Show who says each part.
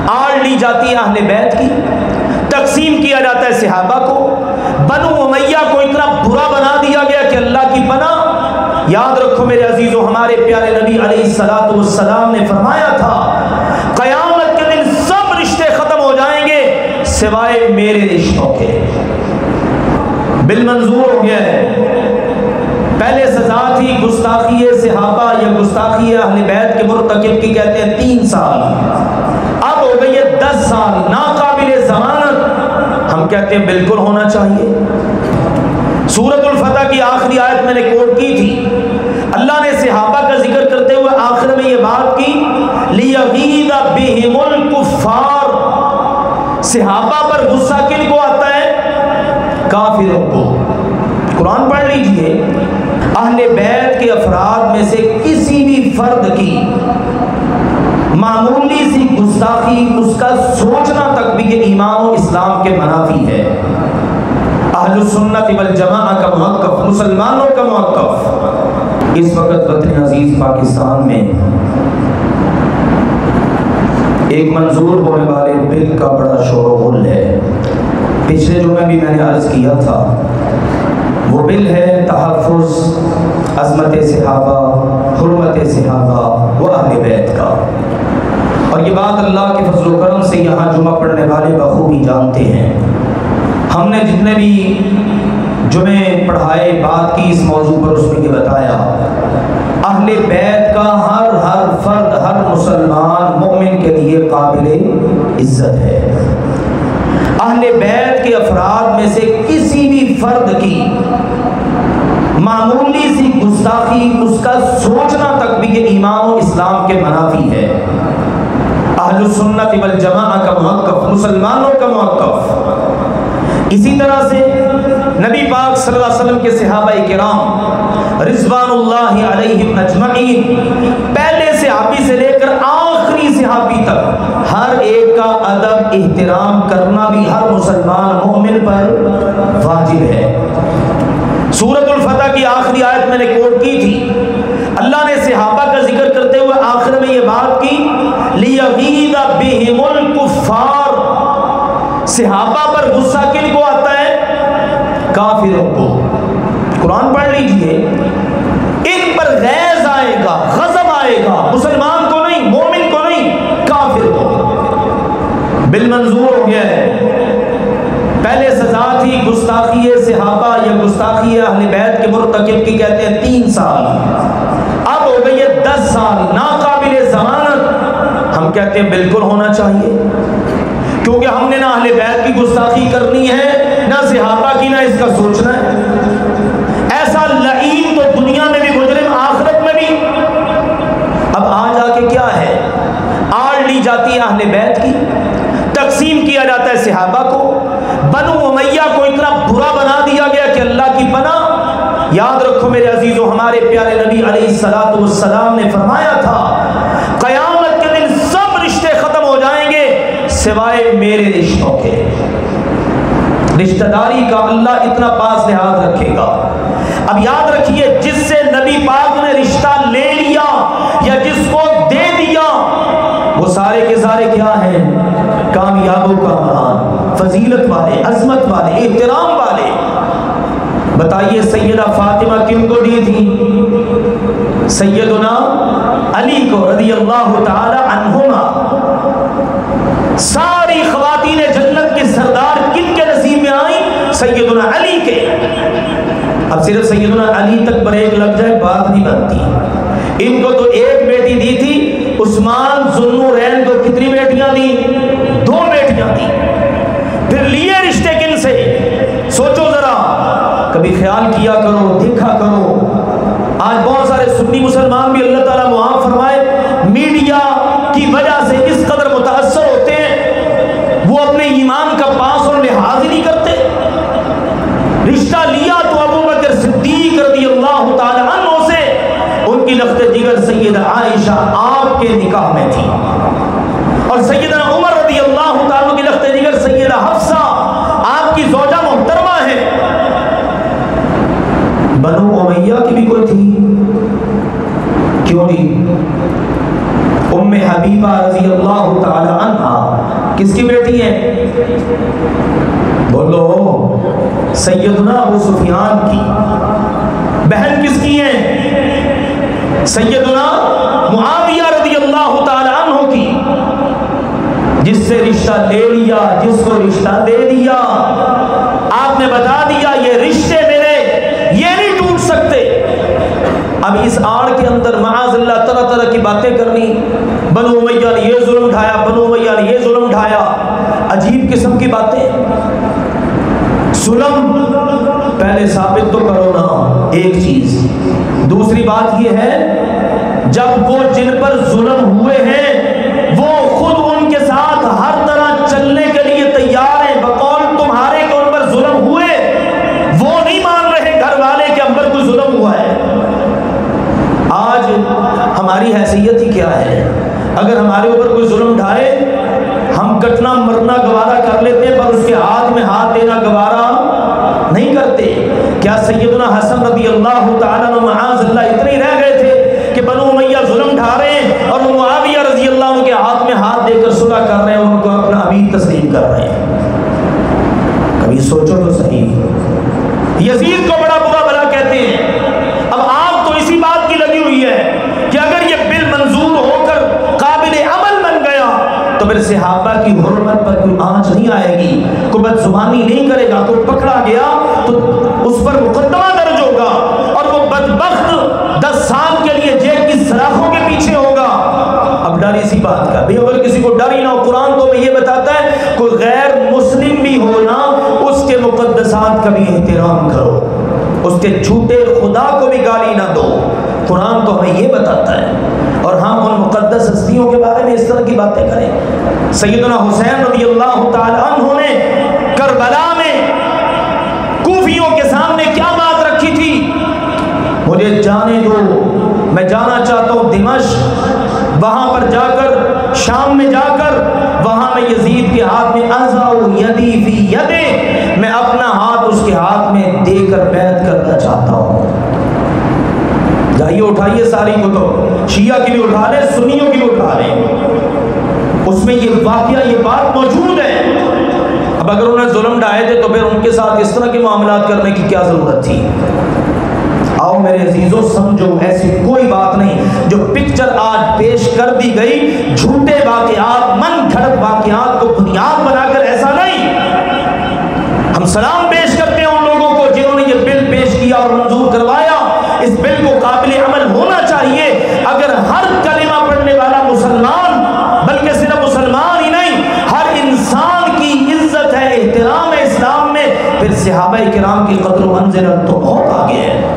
Speaker 1: آڑ لی جاتی ہے اہل بیت کی، تقسیم کیا جاتا ہے صحابہ کو، بنو امیہ کو اتنا برا بنا دیا گیا کہ اللہ کی پناہ۔ یاد رکھو میرے عزیزو، ہمارے پیارے نبی علیہ الصلوۃ والسلام نے فرمایا تھا قیامت کے دن سب رشتے ختم ہو جائیں گے سوائے میرے رشتوں کے۔ بالمنظور ہو گیا ہے۔ پہلے سزا تھی گستاخی صحابہ یا گستاخی اہل بیت کے مرتکب کی، کہتے ہیں 3 سال، اب ہو گئی ہے 10 سال ناقابل ضمانت۔ ہم کہتے ہیں بالکل ہونا چاہیے۔ سورۃ الفتح کی آخری آیت میں نے کوٹ کی تھی، اللہ نے صحابہ کا ذکر کرتے ہوئے آخر میں یہ بات کی لِيَغِيظَ بِهِمُ الْكُفَّارِ، صحابہ پر غصہ کن کو آتا ہے؟ کافروں کو۔ قرآن پڑھ لیجئے، اہل بیت کے افراد میں سے کسی بھی فرد کی معمولی سی گستاخی، اس کا سوچنا تک بھی یہ ایمان و اسلام کے منافی ہے۔ اہل السنت والجماعہ کا موقف، مسلمانوں کا موقف اس وقت وطن عزیز پاکستان میں ایک منظور ہونے والے بل کا بڑا شور و غل ہے۔ پچھلے جمعے بھی میں نے عرض کیا تھا، وہ بل ہے تحفظ عظمت صحابہ، حرمت صحابہ و اہل بیت کا۔ اور یہ بات اللہ کے فضل و کرم سے یہاں جمعہ پڑھنے والے بخوبی جانتے ہیں۔ ہم نے جتنے بھی جمعے پڑھائے، بات کی اس موضوع پر، اس میں یہ بتایا اہل بیت کا ہر فرد، ہر مسلمان مومن کے لیے قابل عزت ہے۔ اہل بیت کے افراد میں سے کسی بھی فرد کی معمولی سی گستاخی، اس کا سوچنا تک بھی یہ ایمان و اسلام کے منافی ہے۔ اہل السنت والجماعہ کا موقف، مسلمانوں کا موقف۔ اسی طرح سے نبی پاک صلی اللہ علیہ وسلم کے صحابہ کرام رضوان اللہ علیہم اجمعین، پہلے صحابی سے لے کر آخری صحابی تک، ہر ایک کا ادب احترام کرنا بھی ہر مسلمان مومن پر واجب ہے۔ سورۃ الفتح کی آخری آیت میں نے کوٹ کی تھی، اللہ نے صحابہ کا ذکر کرتے ہوئے آخر میں یہ بات کی لِيَغِيظَ بِهِمُ الْكُفَّارِ، صحابہ پر غصہ کن کو آتا ہے؟ کافروں کو۔ قرآن پڑھ لیجئے، ان پر غیظ آئے گا، غضب آئے گا، مسلمان کو نہیں، مومن کو نہیں، کافر کو۔ بالمنظور ہو گیا ہے۔ پہلے سزا تھی گستاخی صحابہ یا گستاخی اہل بیت کے مرتکب کی، کہتے ہیں 3 سال، اب ہو گئی ہے 10 سال ناقابل ضمانت۔ ہم کہتے ہیں بالکل ہونا چاہیے، کیونکہ ہم نے نہ اہل بیت کی گستاخی کرنی ہے، نہ صحابہ کی، نہ اس کا سوچنا ہے۔ ایسا لعین تو دنیا میں بھی مجرم، آخرت میں بھی۔ اب آج آ کے کیا ہے، آڑ لی جاتی ہے اہل بیت کی، تقسیم کیا جاتا ہے صحابہ کو، بنو امیہ کو اتنا برا بنا دیا گیا کہ اللہ کی پناہ۔ یاد رکھو میرے عزیزو، ہمارے پیارے نبی علیہ الصلوۃ والسلام نے فرمایا تھا قیامت کے دن سب رشتے ختم ہو جائیں گے سوائے میرے رشتوں کے۔ رشتہ داری کا اللہ اتنا پاس لحاظ رکھے گا۔ اب یاد رکھیے، جس سے نبی پاک نے رشتہ لے لیا یا جس کو دے دیا، وہ سارے کے سارے کیا ہیں؟ کامیابوں کا مہان، فضیلت والے، عظمت والے، احترام والے۔ بتائیے سیدہ فاطمہ کن کو دی تھی؟ سیدنا علی کو رضی اللہ تعالی عنہما۔ ساری خواتین جنت کے سردار کن کے نصیب میں آئیں؟ سیدنا علی کے۔ اب صرف سیدنا علی تک بریک لگ جائے بات نہیں بنتی۔ ان کو تو ایک بیٹی دی تھی، عثمان ذو النورین کو کتنی بیٹیاں دی؟ 2 بیٹیاں دی۔ پھر لیے رشتے کن سے؟ سوچو ذرا، کبھی خیال کیا کرو، دیکھا کرو۔ آج بہت سارے سنی مسلمان بھی اللہ تعالیٰ معاف فرمائے میڈیا کی وجہ سے اس قدر متاثر ہوتے ہیں، وہ اپنے ایمان کا پاس اور لحاظ ہی نہیں کرتے۔ رشتہ لیا تو ابو بکر صدیق رضی اللہ تعالی عنہ سے، ان کی لخت جگر سیدہ عائشہ آپ کے نکاح میں تھی، اور سیدنا عمر رضی اللہ تعالیٰ کی لخت جگر سیدہ حفصہ آپ کی زوجہ محترمہ ہے۔ بنو امیہ کی بھی کوئی تھی؟ کیوں نہیں؟ ام حبیبہ رضی اللہ تعالی عنہا کس کی بیٹی ہیں؟ بولو، سیدنا ابو سفیان کی۔ بہن کس کی ہیں؟ سیدنا معاویہ رضی اللہ تعالی عنہ کی۔ جس سے رشتہ لے لیا، جس کو رشتہ دے دیا، آپ نے بتا دیا یہ رشتے میرے یہ نہیں ٹوٹ سکتے۔ اب اس آڑ کے اندر معاذ اللہ طرح طرح کی باتیں کرنی، بنو امیہ نے یہ ظلم ڈھایا، بنو امیہ نے یہ ظلم ڈھایا، عجیب قسم کی باتیں۔ ظلم پہلے ثابت تو کرو نا ایک چیز، دوسری بات یہ ہے جب وہ جن پر ظلم ہوئے ہیں وہ خود ان کے ساتھ ہر طرح چلنے کے لیے تیار ہیں، بقول تمہارے کہ ان پر ظلم ہوئے، وہ نہیں مان رہے گھر والے کہ ہم پر کوئی ظلم ہوا ہے۔ آج ہماری حیثیت ہی کیا ہے؟ اگر ہمارے اوپر کوئی ظلم ڈھائے ہم کٹنا مرنا گوارا کر لیتے ہیں، پر اس کے ہاتھ میں ہاتھ دینا گوارا نہیں کرتے۔ کیا سیدنا حسن رضی اللہ تعالیٰ عنہ معاذ اللہ اتنے رہ گئے تھے کہ بنو امیہ ظلم ڈھا رہے ہیں اور معاویہ رضی اللہ عنہ کے ہاتھ میں ہاتھ دے کر صلح کر رہے ہیں، ان کو اپنا امیر تسلیم کر رہے ہیں؟ کبھی سوچو تو صحیح۔ یزید کو بڑا برا بلا کہتے ہیں۔ اب آپ تو اسی بات کی لگی ہوئی ہے کہ اگر یہ بل منظور ہو کر قابل عمل بن گیا تو پھر صحابہ کی حرمت پر کوئی آنچ نہیں آئے گی، کوئی بد زبانی نہیں کرے گا، کوئی پکڑا گیا تو اس پر مقدمہ درج ہوگا اور وہ بدبخت 10 سال کے لیے جیل کی سلاخوں کے پیچھے ہوگا۔ اب ڈر اسی بات کا بھی، اگر کسی کو ڈر ہی نہ ہو، قرآن تو ہمیں یہ بتاتا ہے کوئی غیر مسلم بھی ہونا اس کے مقدسات کا بھی احترام کرو، اس کے جھوٹے خدا کو بھی گالی نہ دو، قرآن تو ہمیں یہ بتاتا ہے۔ اور ہم ان مقدس ہستیوں کے بارے میں اس طرح کی باتیں کریں۔ سیدنا حسین رضی اللہ تعالی عنہ نے کربلا میں کوفیوں کے سامنے کیا بات رکھی تھی؟ مجھے جانے دو، میں جانا چاہتا ہوں دمشق، وہاں پر جا کر شام میں جا کر وہاں میں یزید کے ہاتھ میں اضع یدی فی یدہ، میں اپنا ہاتھ اس کے ہاتھ میں دے کر بیعت کرنا چاہتا ہوں۔ جائیے اٹھائیے ساری کتب، شیعہ کی بھی اٹھا لیں، سنیوں کی بھی اٹھا لیں، اس میں یہ واقعہ یہ بات موجود ہے۔ اب اگر انہیں ظلم ڈھائے تھے تو پھر ان کے ساتھ اس طرح کے معاملات کرنے کی کیا ضرورت تھی؟ آؤ میرے عزیزوں سمجھو، ایسی کوئی بات نہیں جو پکچر آج پیش کر دی گئی جھوٹے واقعات، من گھڑت واقعات کو بنیاد بنا کر، ایسا نہیں۔ ہم سلام پیش کرتے ہیں ان لوگوں کو جنہوں نے یہ بل پیش کیا اور منظور کروایا۔ اس بل کو قابل عمل ہونا چاہیے۔ اگر ہر کلمہ پڑھنے والا مسلمان، بلکہ صرف مسلمان ہی نہیں، ہر انسان کی عزت ہے، احترام ہے اسلام میں، پھر صحابہ کرام کی قدر و منزلت تو بہت آگے ہے۔